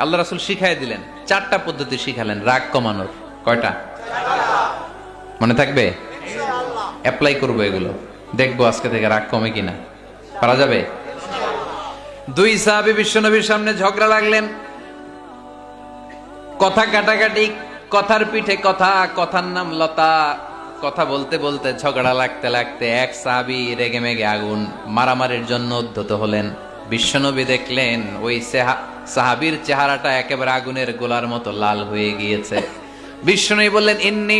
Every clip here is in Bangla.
আল্লাহ রাসূল শিখাই দিলেন, 4টা পদ্ধতি শিখালেন রাগ কমানোর। কয়টা মনে থাকবে? অ্যাপ্লাই করবো এগুলো, দেখবো আজকে থেকে রাগ কমে কিনা। পারা যাবে? দুই সাহাবী বিশ্বনবীর সামনে ঝগড়া লাগলেন, কথা কাটাকাটি, কথার পিঠে কথা, কথার নাম লতা। কথা বলতে বলতে ঝগড়া লাগতে লাগতে এক সাহাবী রেগে মেগে আগুন, মারামারির জন্য উদ্ধত হলেন। বিশ্বনবী দেখলেন ওই সাহাবীর চেহারাটা একেবারে আগুনের গোলার মতো লাল হয়ে গিয়েছে। বিশ্বনবী বললেন, ইন্নী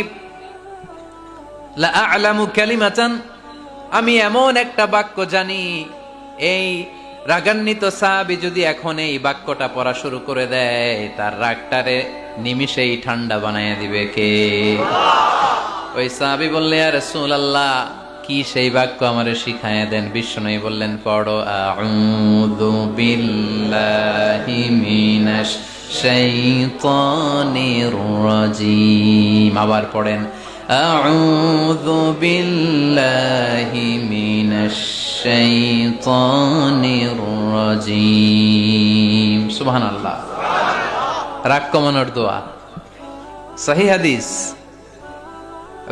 লা আ'লামু কালিমাতান, আমি এমন একটা বাক্য জানি, এই রাগান্বিত সাহাবী যদি এখন এই বাক্যটা পড়া শুরু করে দেয়, তার রাগটারে নিমিষেই ঠান্ডা বানায় দিবে কে? ওই সাহাবী বললেন, ইয়া রাসূলুল্লাহ, কি সেই বাক্য আমারে শিখায়া দেন। বিশ্বনবী বললেন, পড়ো, আউযু বিল্লাহি মিনাশ শাইতানির রাজীম। আবার পড়েন, আউযু বিল্লাহি মিনাশ শাইতানির রাজীম। সুবহানাল্লাহ। রাগ কমানোর দোয়া, সহিহ হাদিস।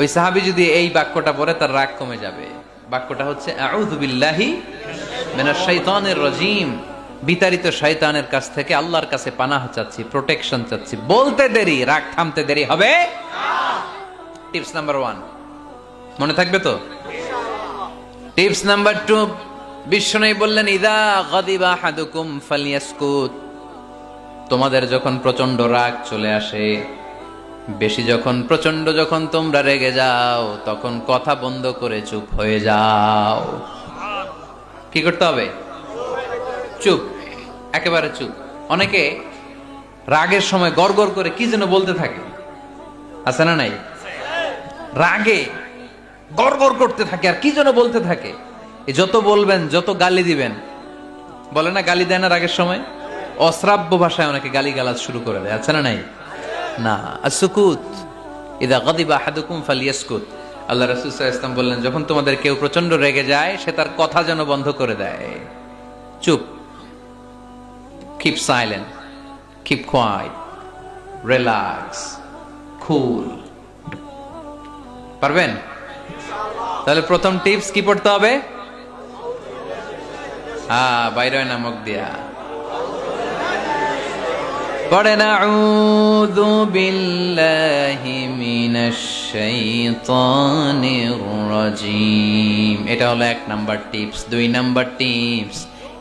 ওই সাহাবী যদি এই বাক্যটা পড়ে তার রাগ কমে যাবে। বাক্যটা হচ্ছে আউযু বিল্লাহি মিনাশ শাইতানির রাজীম, বিতাড়িত শয়তানের কাছ থেকে আল্লাহর কাছে পানাহ চাচ্ছি, প্রোটেকশন চাচ্ছি। বলতে দেরি, রাগ থামতে দেরি হবে না। টিপস নাম্বার 1 মনে থাকবে তো? টিপস নাম্বার 2, বিশ্বনবী বললেন, ইযা গাদিবা আহাদুকুম ফালইয়াসকুত। তোমাদের যখন প্রচন্ড রাগ চলে আসে, বেশি যখন, প্রচন্ড যখন তোমরা রেগে যাও, তখন কথা বন্ধ করে চুপ হয়ে যাও। কি করতে হবে? চুপ, একেবারে চুপ। অনেকে রাগের সময় গড়গড় করে কি যেন বলতে থাকে, আছে না নাই? রাগে গড়গড় করতে থাকে আর কি যেন বলতে থাকে। যত বলবেন, যত গালি দিবেন, বলে না গালি দেয় না রাগের সময়, অশ্রাব্য ভাষায় অনেকে গালি গালাজ শুরু করে দেয়, আছে না নাই? না, আসুকুত, ইদা গাদিবা আহাদুকুম ফালিয়াসকুত। আল্লাহ রাসূল সাল্লাল্লাহু আলাইহি ওয়াসাল্লাম বললেন, যখন তোমাদের কেউ প্রচন্ড রেগে যায়, সে তার কথা যেন বন্ধ করে দেয়। চুপ, keep silent, keep quiet, relax, cool. পারবেন? তাহলে প্রথম টিপস কি পড়তে হবে? বাইরে নামক দিয়া পড়েন, আউযু বিল্লাহি মিনাশ শাইতানির রাজীম। এটা হলো 1 নাম্বার টিপস। 2 নাম্বার টিপস,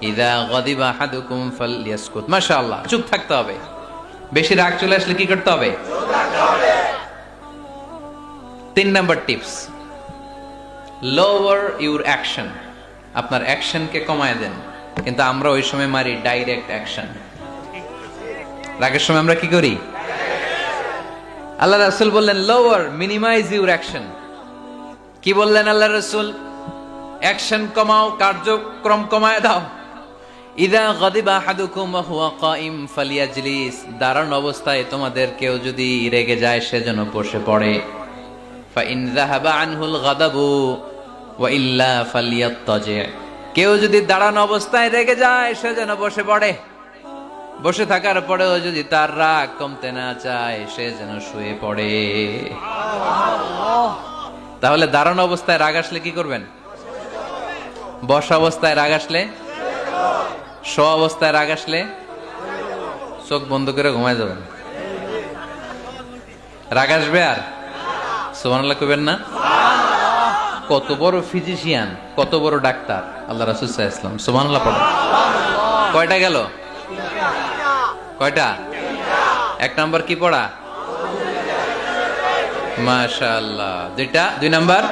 ইযা গাদিবা আহাদুকুম ফালইয়াসকুত। মাশাআল্লাহ, চুপ থাকতে হবে। বেশি রাগ চলে আসলে কি করতে হবে? চুপ থাকতে হবে। 3 number tips, lower your action. আপনার অ্যাকশনকে কমায় দেন। কিন্তু আমরা ওই সময় মারি ডাইরেক্ট অ্যাকশন। রাগের সময় আমরা কি করি? আল্লাহ রাসূল বললেন, লোয়ার, মিনিমাইজ ইউর অ্যাকশন। কি বললেন আল্লাহ রাসূল? অ্যাকশন কমাও, কার্যক্রম কমায় দাও। ইযা গাদিবা আহাদুকুম ওয়া হুয়া কাইম ফালিয়াজলিস। দাঁড়ানো অবস্থায় তোমাদের কেউ যদি রেগে যায়, সে যেন বসে পড়ে। ফাইন যাহাবা আনহুল গাদাবু ওয়া ইল্লা ফালিয়াত্তাজি। কেউ যদি দাঁড়ানো অবস্থায় রেগে যায়, সে যেন বসে পড়ে। বসে থাকার পরেও যদি তার রাগ কমতে না চায়, সে যেন শুয়ে পড়ে। তাহলে দাঁড়ানো অবস্থায় রাগ আসলে কি করবেন? বসা অবস্থায় রাগ আসলে, শোয়া অবস্থায় রাগ আসলে চোখ বন্ধ করে ঘুমায় যাবেন। রাগ আসবে আর সুবহানাল্লাহ কইবেন না? কত বড় ফিজিশিয়ান, কত বড় ডাক্তার আল্লাহ রাসূল সাল্লাল্লাহু আলাইহি ওয়াসাল্লাম। সুবহানাল্লাহ পড়েন। কয়টা গেল? কয়টা? 1 নাম্বার কি পড়া? মাশাআল্লাহ। 2 নাম্বার